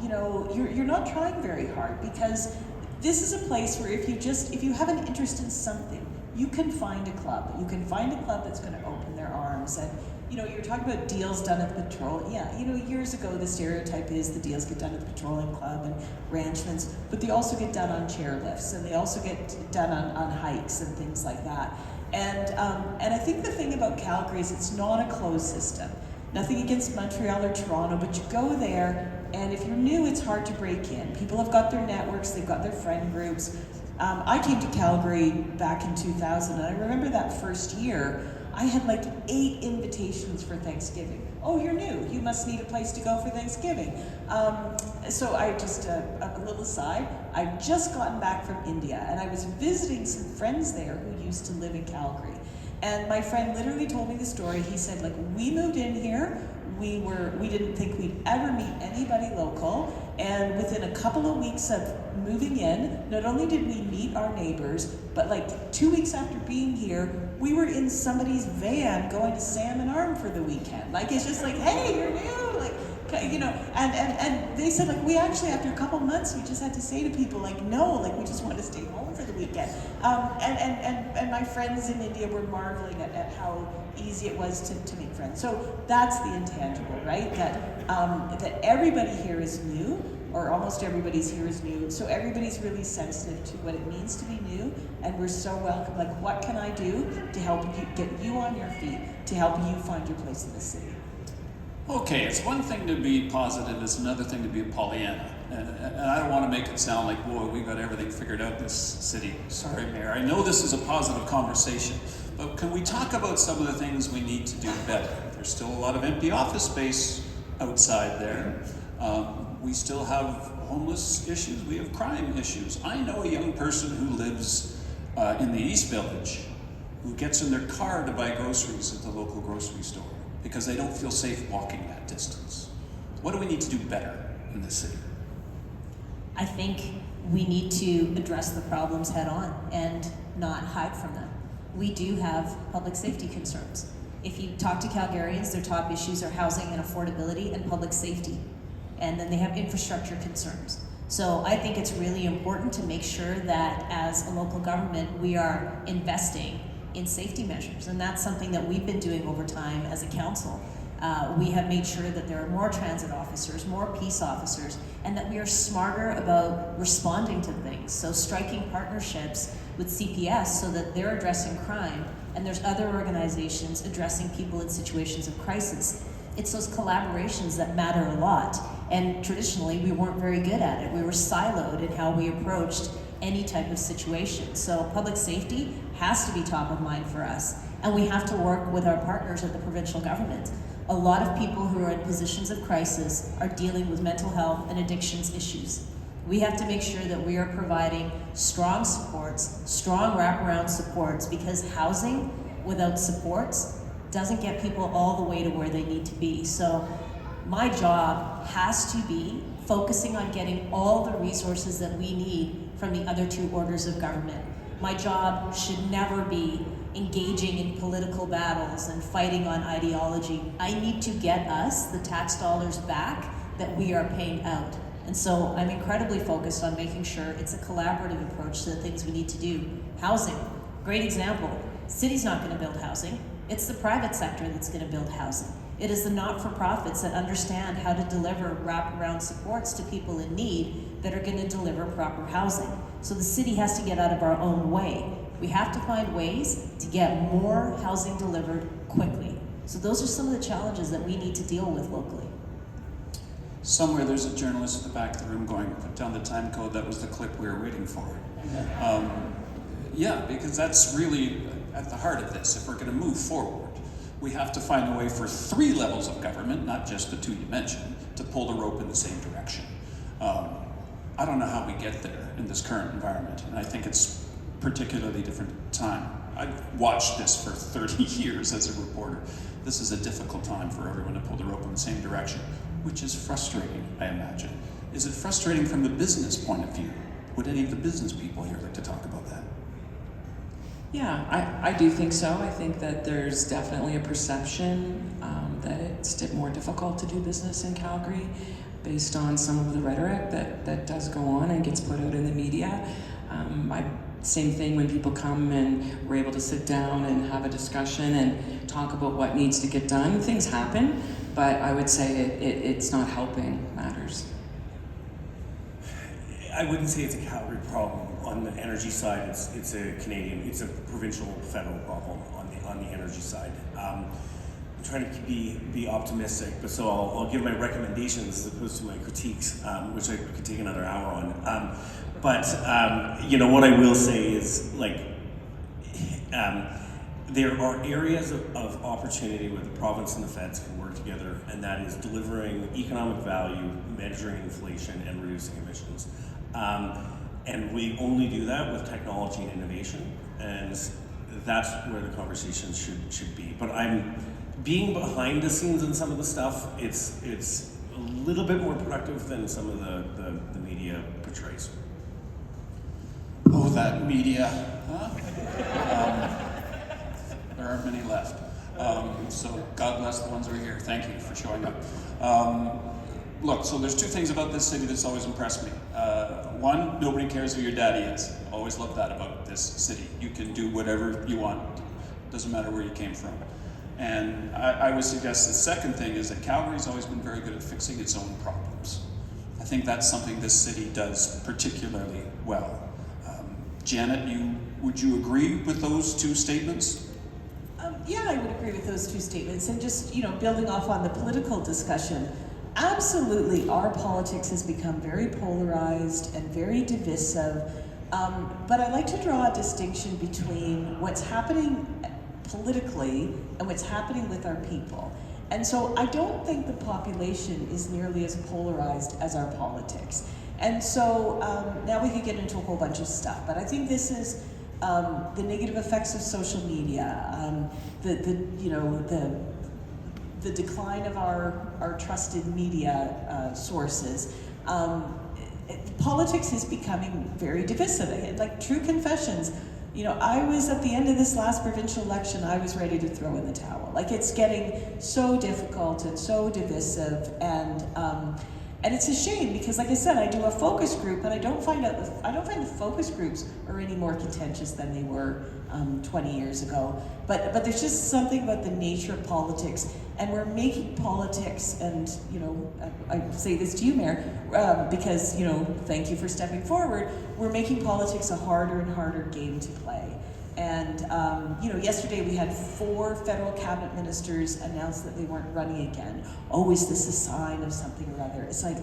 you're not trying very hard, because this is a place where if you have an interest in something, you can find a club. You can find a club that's going to open their arms. And, you're talking about deals done at the patrol. Yeah, years ago the stereotype is the deals get done at the petroleum club and ranchlands, but they also get done on chairlifts, and they also get done on hikes and things like that. And I think the thing about Calgary is it's not a closed system. Nothing against Montreal or Toronto, but you go there, and if you're new, it's hard to break in. People have got their networks, they've got their friend groups. I came to Calgary back in 2000, and I remember that first year, I had like 8 invitations for Thanksgiving. Oh, you're new, you must need a place to go for Thanksgiving. So I just, a little aside, I'd just gotten back from India, and I was visiting some friends there who used to live in Calgary. And my friend literally told me the story. He said, we moved in here, we didn't think we'd ever meet anybody local, And within a couple of weeks of moving in, not only did we meet our neighbors, but like 2 weeks after being here, we were in somebody's van going to Salmon Arm for the weekend. Like, it's just like, hey, you're new, like, you know, and they said, like, we actually, after a couple months, we just had to say to people, like, no, like, we just want to stay home for the weekend. And my friends in India were marveling at how easy it was to make friends. So that's the intangible, right? That everybody here is new, or almost everybody's here is new. So everybody's really sensitive to what it means to be new, and we're so welcome. Like, what can I do to help you get you on your feet, to help you find your place in the city? Okay, it's one thing to be positive, it's another thing to be a Pollyanna. And I don't want to make it sound like, boy, we've got everything figured out this city. Sorry, Mayor. I know this is a positive conversation, but can we talk about some of the things we need to do better? There's still a lot of empty office space outside there. We still have homeless issues. We have crime issues. I know a young person who lives in the East Village who gets in their car to buy groceries at the local grocery store because they don't feel safe walking that distance. What do we need to do better in this city? I think we need to address the problems head on and not hide from them. We do have public safety concerns. If you talk to Calgarians, their top issues are housing and affordability and public safety. And then they have infrastructure concerns. So I think it's really important to make sure that as a local government, we are investing in safety measures. And that's something that we've been doing over time as a council. We have made sure that there are more transit officers, more peace officers, and that we are smarter about responding to things. So striking partnerships with CPS so that they're addressing crime, and there's other organizations addressing people in situations of crisis. It's those collaborations that matter a lot. And traditionally, we weren't very good at it. We were siloed in how we approached any type of situation. So public safety has to be top of mind for us. And we have to work with our partners at the provincial government. A lot of people who are in positions of crisis are dealing with mental health and addictions issues. We have to make sure that we are providing strong supports, strong wraparound supports, because housing without supports doesn't get people all the way to where they need to be. So my job has to be focusing on getting all the resources that we need from the other two orders of government. My job should never be engaging in political battles and fighting on ideology. I need to get us the tax dollars back that we are paying out. And so I'm incredibly focused on making sure it's a collaborative approach to the things we need to do. Housing, great example. City's not going to build housing. It's the private sector that's going to build housing. It is the not-for-profits that understand how to deliver wraparound supports to people in need that are going to deliver proper housing. So the city has to get out of our own way. We have to find ways to get more housing delivered quickly. So those are some of the challenges that we need to deal with locally. Somewhere there's a journalist at the back of the room going, put down the time code, that was the clip we were waiting for. Yeah, because that's really at the heart of this. If we're going to move forward, we have to find a way for 3 levels of government, not just the 2 you mentioned, to pull the rope in the same direction. I don't know how we get there in this current environment, and I think it's particularly different time. I've watched this for 30 years as a reporter. This is a difficult time for everyone to pull the rope in the same direction, which is frustrating, I imagine. Is it frustrating from the business point of view? Would any of the business people here like to talk about that? Yeah, I do think so. I think that there's definitely a perception that it's more difficult to do business in Calgary based on some of the rhetoric that does go on and gets put out in the media. Same thing when people come and we're able to sit down and have a discussion and talk about what needs to get done. Things happen, but I would say it's not helping matters. I wouldn't say it's a Calgary problem. On the energy side, it's a provincial, federal problem on the energy side. I'm trying to be optimistic, but so I'll give my recommendations as opposed to my critiques, which I could take another hour on. But what I will say is, like, there are areas of opportunity where the province and the feds can work together, and that is delivering economic value, measuring inflation, and reducing emissions. And we only do that with technology and innovation, and that's where the conversation should be. But I'm being behind the scenes in some of the stuff. It's a little bit more productive than some of the media portrays. Oh, that media, huh? There aren't many left. So God bless the ones who are here. Thank you for showing up. Look, so there's two things about this city that's always impressed me. One, nobody cares who your daddy is. Always love that about this city. You can do whatever you want. Doesn't matter where you came from. And I would suggest the second thing is that Calgary's always been very good at fixing its own problems. I think that's something this city does particularly well. Janet, would you agree with those two statements? Yeah, I would agree with those two statements. And just, building off on the political discussion, absolutely our politics has become very polarized and very divisive. But I like to draw a distinction between what's happening politically and what's happening with our people. And so I don't think the population is nearly as polarized as our politics. And so now we could get into a whole bunch of stuff, but I think this is the negative effects of social media, the decline of our trusted media sources. Politics is becoming very divisive. Like, true confessions, I was at the end of this last provincial election, I was ready to throw in the towel. Like, it's getting so difficult and so divisive, and it's a shame because, like I said, I do a focus group, and I don't find the focus groups are any more contentious than they were 20 years ago. But there's just something about the nature of politics, and we're making politics, and I say this to you, Mayor, because thank you for stepping forward. We're making politics a harder and harder game to play. And yesterday we had 4 federal cabinet ministers announce that they weren't running again. Oh, is this a sign of something or other? It's like,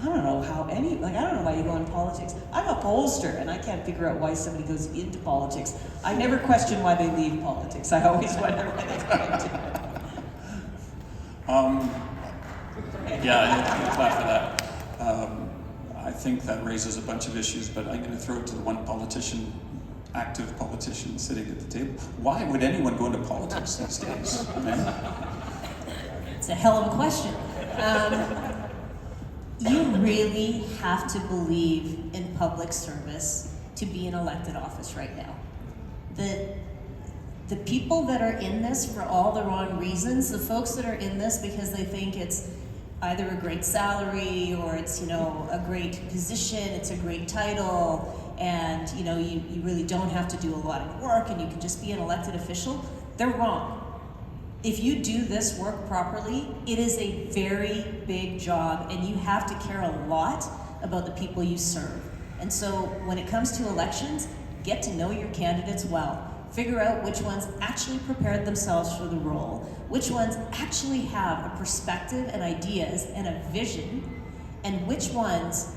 I don't know I don't know why you go in politics. I'm a pollster, and I can't figure out why somebody goes into politics. I never question why they leave politics. I always wonder why they go into it. Yeah, you can clap for that. I think that raises a bunch of issues, but I'm going to throw it to the one active politician sitting at the table. Why would anyone go into politics these days? It's a hell of a question. You really have to believe in public service to be in elected office right now. The people that are in this for all the wrong reasons, the folks that are in this because they think it's either a great salary or it's a great position, it's a great title, and you really don't have to do a lot of work and you can just be an elected official, they're wrong. If you do this work properly, it is a very big job, and you have to care a lot about the people you serve. And so when it comes to elections, get to know your candidates well. Figure out which ones actually prepared themselves for the role, which ones actually have a perspective and ideas and a vision, and which ones,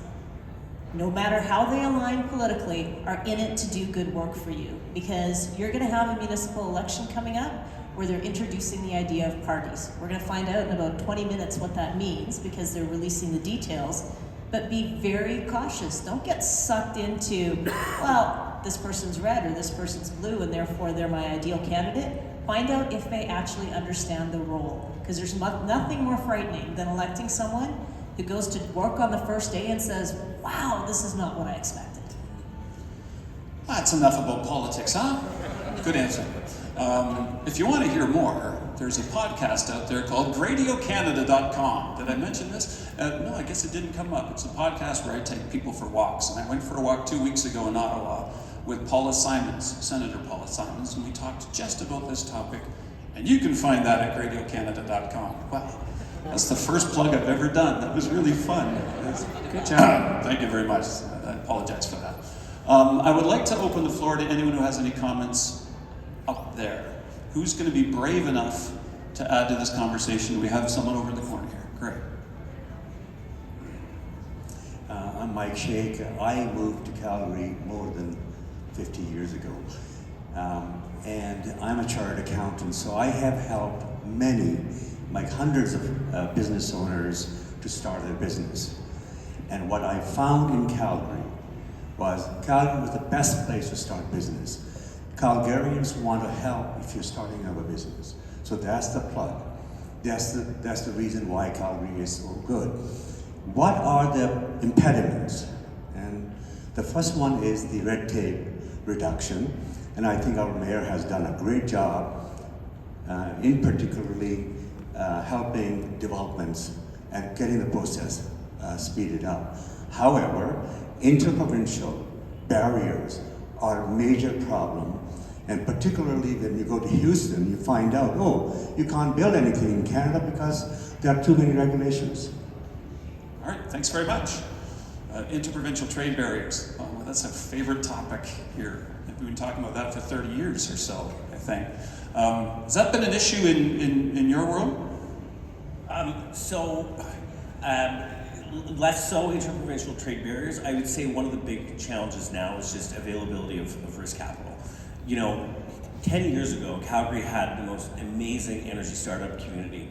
no matter how they align politically, are in it to do good work for you. Because you're going to have a municipal election coming up where they're introducing the idea of parties. We're going to find out in about 20 minutes what that means because they're releasing the details. But be very cautious. Don't get sucked into, well, this person's red or this person's blue and therefore they're my ideal candidate. Find out if they actually understand the role. Because there's nothing more frightening than electing someone who goes to work on the first day and says, wow, this is not what I expected. That's enough about politics, huh? Good answer. If you want to hear more, there's a podcast out there called radiocanada.com. Did I mention this? No, I guess it didn't come up. It's a podcast where I take people for walks. And I went for a walk 2 weeks ago in Ottawa with Paula Simons, Senator Paula Simons, and we talked just about this topic. And you can find that at radiocanada.com. Wow, that's the first plug I've ever done. That was really fun. Good job. Thank you very much. I apologize for that. I would like to open the floor to anyone who has any comments up there. Who's going to be brave enough to add to this conversation? We have someone over in the corner here. Great. I'm Mike Shake. I moved to Calgary more than 50 years ago. And I'm a chartered accountant, so I have helped many, like hundreds of business owners to start their business. And what I found in Calgary was the best place to start business. Calgarians want to help if you're starting up a business. So that's the plug. That's the reason why Calgary is so good. What are the impediments? And the first one is the red tape reduction, and I think our mayor has done a great job in particularly helping developments and getting the process speeded up. However, interprovincial barriers are a major problem, and particularly when you go to Houston, you find out, oh, you can't build anything in Canada because there are too many regulations. All right, thanks very much. Interprovincial trade barriers. Oh, well, that's a favorite topic here. We've been talking about that for 30 years or so, I think. Has that been an issue in your world? Less so interprovincial trade barriers. I would say one of the big challenges now is just availability of risk capital. 10 years ago, Calgary had the most amazing energy startup community.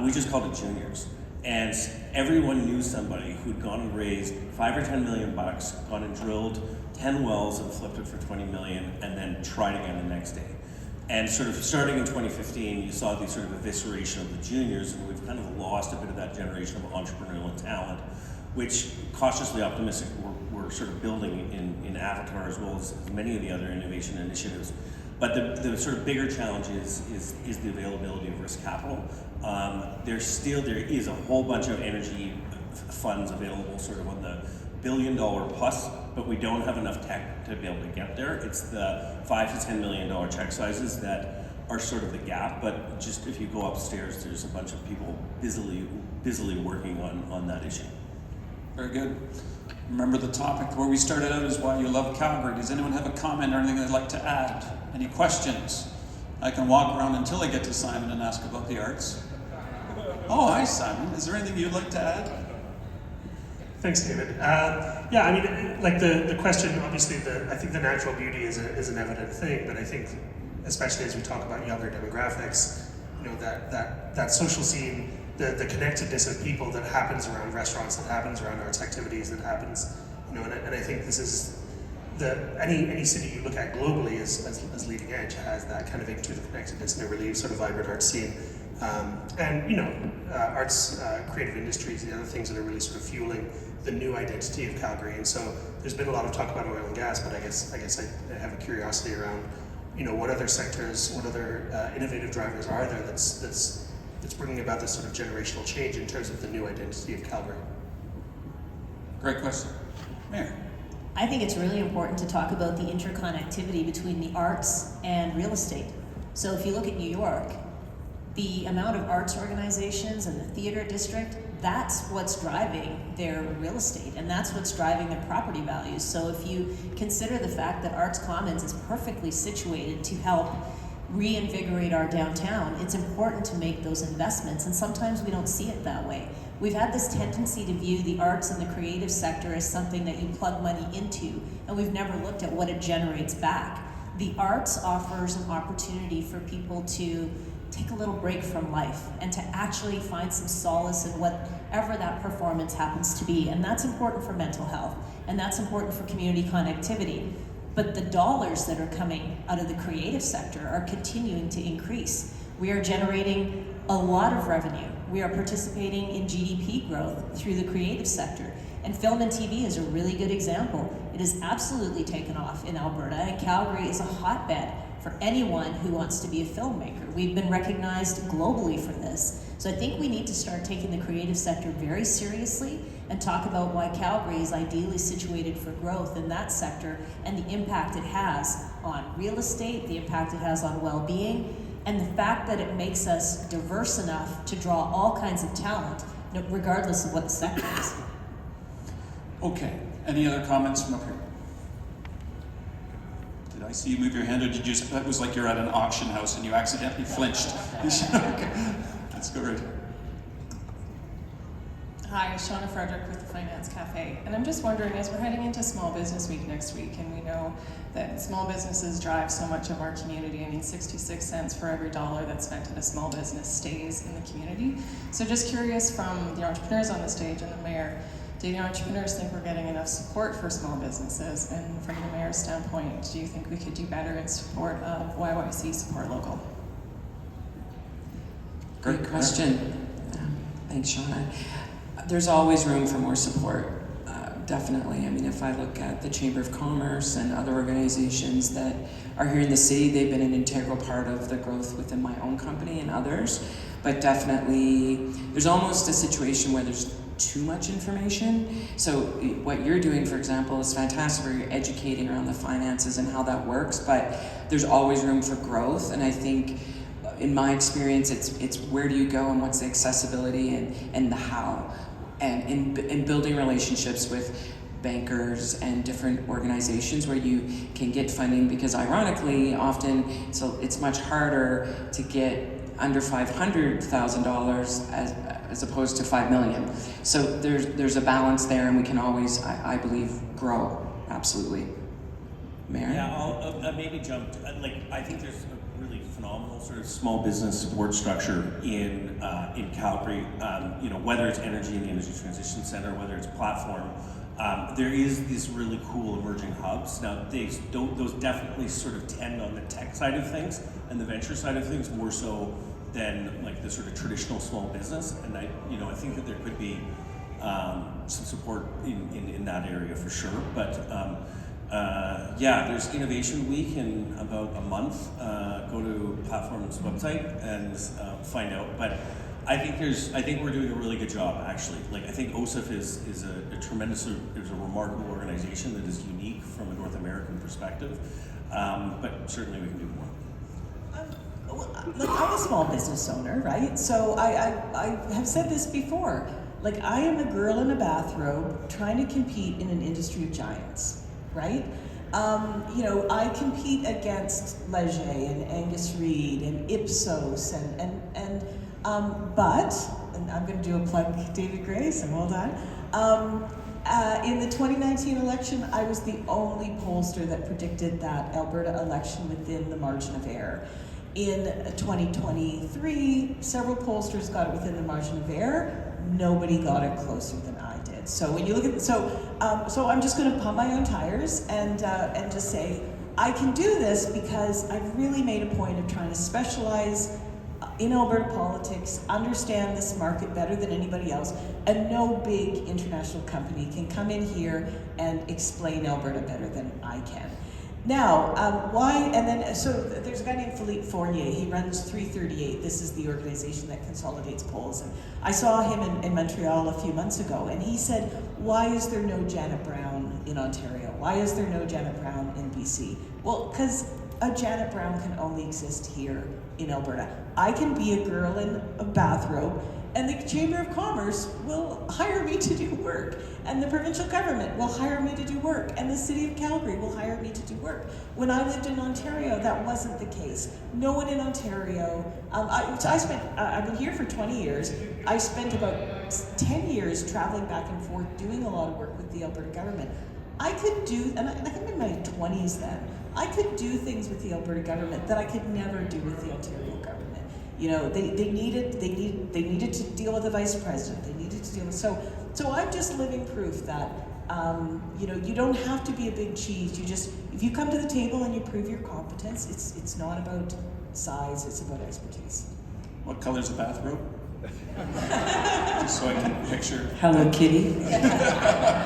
We just called it juniors. And everyone knew somebody who'd gone and raised $5 or $10 million, gone and drilled 10 wells and flipped it for 20 million, and then tried again the next day. And sort of starting in 2015, you saw the sort of evisceration of the juniors, and we've kind of lost a bit of that generation of entrepreneurial talent, which, cautiously optimistic, we're sort of building in Avatar as well as many of the other innovation initiatives. But the sort of bigger challenge is the availability of risk capital. There is a whole bunch of energy funds available sort of on the $1 billion plus, but we don't have enough tech to be able to get there. It's the $5 to $10 million check sizes that are sort of the gap, but just if you go upstairs, there's a bunch of people busily working on that issue. Very good. Remember, the topic where we started out is why you love Calgary. Does anyone have a comment or anything they'd like to add? Any questions? I can walk around until I get to Simon and ask about the arts. Oh, hi Simon. Is there anything you'd like to add? Thanks, David. Yeah, I mean, like the question, obviously, I think the natural beauty is an evident thing, but I think, especially as we talk about younger demographics, that social scene, the connectedness of people that happens around restaurants, that happens around arts activities, that happens, and I think this is any city you look at globally as leading edge has that kind of interconnectedness and a really sort of vibrant art scene. Arts, creative industries, the other things that are really sort of fueling the new identity of Calgary. And so there's been a lot of talk about oil and gas, but I guess I have a curiosity around, what other sectors, what other innovative drivers are there that's bringing about this sort of generational change in terms of the new identity of Calgary. Great question. Mayor. I think it's really important to talk about the interconnectivity between the arts and real estate. So if you look at New York, the amount of arts organizations and the theater district, that's what's driving their real estate, and that's what's driving their property values. So if you consider the fact that Arts Commons is perfectly situated to help reinvigorate our downtown, it's important to make those investments, and sometimes we don't see it that way. We've had this tendency to view the arts and the creative sector as something that you plug money into, and we've never looked at what it generates back. The arts offers an opportunity for people to take a little break from life and to actually find some solace in whatever that performance happens to be. And that's important for mental health, and that's important for community connectivity. But the dollars that are coming out of the creative sector are continuing to increase. We are generating a lot of revenue. We are participating in GDP growth through the creative sector. And film and TV is a really good example. It has absolutely taken off in Alberta, and Calgary is a hotbed for anyone who wants to be a filmmaker. We've been recognized globally for this. So I think we need to start taking the creative sector very seriously and talk about why Calgary is ideally situated for growth in that sector and the impact it has on real estate, the impact it has on well-being, and the fact that it makes us diverse enough to draw all kinds of talent, regardless of what the sector is. Okay, any other comments from up here? Did I see you move your hand, or did you just, that was like you're at an auction house and you accidentally flinched? Okay, let's go right. Hi, I'm Shauna Frederick with the Finance Cafe, and I'm just wondering, as we're heading into Small Business Week next week, and we know that small businesses drive so much of our community. I mean, 66 cents for every dollar that's spent in a small business stays in the community. So just curious, from the entrepreneurs on the stage and the mayor, do the entrepreneurs think we're getting enough support for small businesses? And from the mayor's standpoint, do you think we could do better in support of YYC Support Local? Great question. Thanks, Shauna. There's always room for more support, definitely. I mean, if I look at the Chamber of Commerce and other organizations that are here in the city, they've been an integral part of the growth within my own company and others. But definitely, there's almost a situation where there's too much information. So what you're doing, for example, is fantastic, where you're educating around the finances and how that works, but there's always room for growth. And I think, in my experience, it's where do you go and what's the accessibility and the how. And in building relationships with bankers and different organizations where you can get funding, because ironically, often it's much harder to get under $500,000 as opposed to $5 million. So there's a balance there, and we can always, I believe, grow. Absolutely. Mayor? Yeah, I'll maybe jump. I think there's a really phenomenal sort of small business support structure in Calgary. Whether it's energy and the Energy Transition Center, whether it's platform, there is these really cool emerging hubs. Now, those definitely sort of tend on the tech side of things and the venture side of things more so than like the sort of traditional small business. And I think that there could be some support in that area for sure. But there's Innovation Week in about a month. Go to Platform's website and find out. But I think we're doing a really good job, actually. I think OSIF is a remarkable organization that is unique from a North American perspective. But certainly we can do more. I'm a small business owner, right? So I have said this before. I am a girl in a bathrobe trying to compete in an industry of giants, right? I compete against Leger and Angus Reid and Ipsos but I'm going to do a plug, David Gray, so hold on. In the 2019 election, I was the only pollster that predicted that Alberta election within the margin of error. In 2023, several pollsters got it within the margin of error. Nobody got it closer than I did. So when you look at so I'm just going to pump my own tires and just say I can do this because I've really made a point of trying to specialize in Alberta politics, understand this market better than anybody else, and no big international company can come in here and explain Alberta better than I can. Now, so there's a guy named Philippe Fournier. He runs 338. This is the organization that consolidates polls. And I saw him in Montreal a few months ago, and he said, why is there no Janet Brown in Ontario? Why is there no Janet Brown in BC? Well, because a Janet Brown can only exist here in Alberta. I can be a girl in a bathrobe, and the Chamber of Commerce will hire me to do work, and the provincial government will hire me to do work, and the city of Calgary will hire me to do work. When I lived in Ontario, that wasn't the case. No one in Ontario, I've been here for 20 years. I spent about 10 years traveling back and forth, doing a lot of work with the Alberta government. I could do, and I'm in my 20s then, I could do things with the Alberta government that I could never do with the Ontario government. They needed to deal with the vice president. They needed to deal with so I'm just living proof that you don't have to be a big cheese. If you come to the table and you prove your competence, it's not about size. It's about expertise. What color's the bathrobe? Just so I can picture. Hello, Kitty.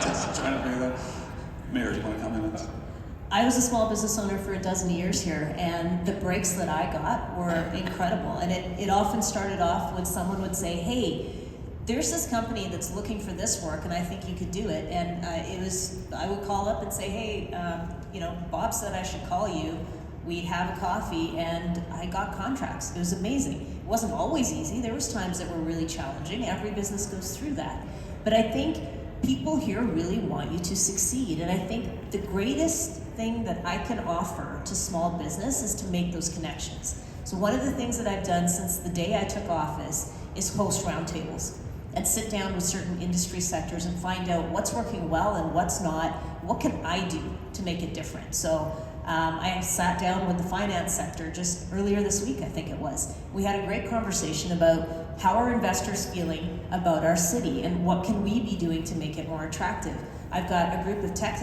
Just trying to figure that. Mayor, do you want to comment on this? I was a small business owner for a dozen years here, and the breaks that I got were incredible. And it often started off when someone would say, hey, there's this company that's looking for this work, and I think you could do it. And I would call up and say, hey, Bob said I should call you. We'd have a coffee, and I got contracts. It was amazing. It wasn't always easy. There was times that were really challenging. Every business goes through that. But I think people here really want you to succeed. And I think the greatest thing that I can offer to small business is to make those connections. So one of the things that I've done since the day I took office is host roundtables and sit down with certain industry sectors and find out what's working well and what's not. What can I do to make it different? So I sat down with the finance sector just earlier this week, I think it was. We had a great conversation about how are investors feeling about our city and what can we be doing to make it more attractive. I've got a group of tech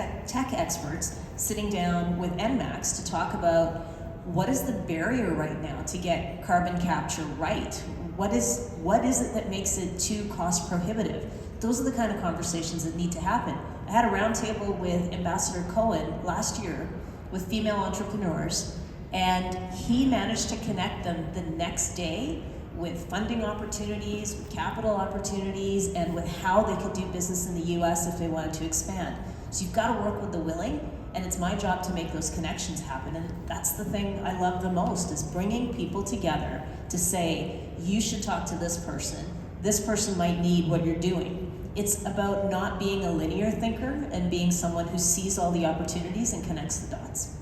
experts sitting down with NMAX to talk about what is the barrier right now to get carbon capture right. What is it that makes it too cost prohibitive? Those are the kind of conversations that need to happen. I had a roundtable with Ambassador Cohen last year with female entrepreneurs, and he managed to connect them the next day with funding opportunities, with capital opportunities, and with how they could do business in the US if they wanted to expand. So you've got to work with the willing, and it's my job to make those connections happen. And that's the thing I love the most, is bringing people together to say, you should talk to this person might need what you're doing. It's about not being a linear thinker and being someone who sees all the opportunities and connects the dots.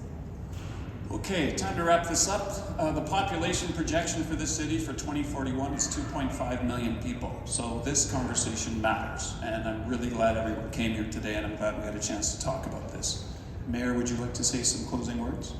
Okay, time to wrap this up. The population projection for this city for 2041 is 2.5 million people. So this conversation matters, and I'm really glad everyone came here today, and I'm glad we had a chance to talk about this. Mayor, would you like to say some closing words?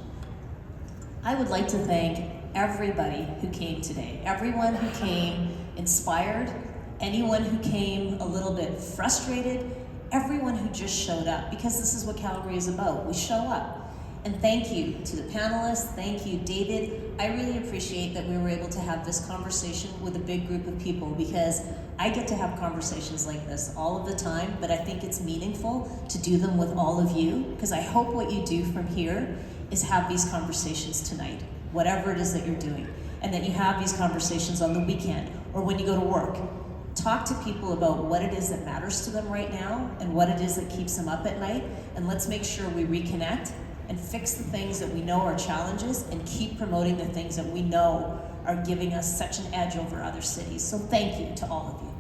I would like to thank everybody who came today. Everyone who came inspired, anyone who came a little bit frustrated, everyone who just showed up, because this is what Calgary is about. We show up. And thank you to the panelists, thank you, David. I really appreciate that we were able to have this conversation with a big group of people, because I get to have conversations like this all of the time, but I think it's meaningful to do them with all of you, because I hope what you do from here is have these conversations tonight, whatever it is that you're doing, and that you have these conversations on the weekend or when you go to work. Talk to people about what it is that matters to them right now and what it is that keeps them up at night, and let's make sure we reconnect and fix the things that we know are challenges and keep promoting the things that we know are giving us such an edge over other cities. So thank you to all of you.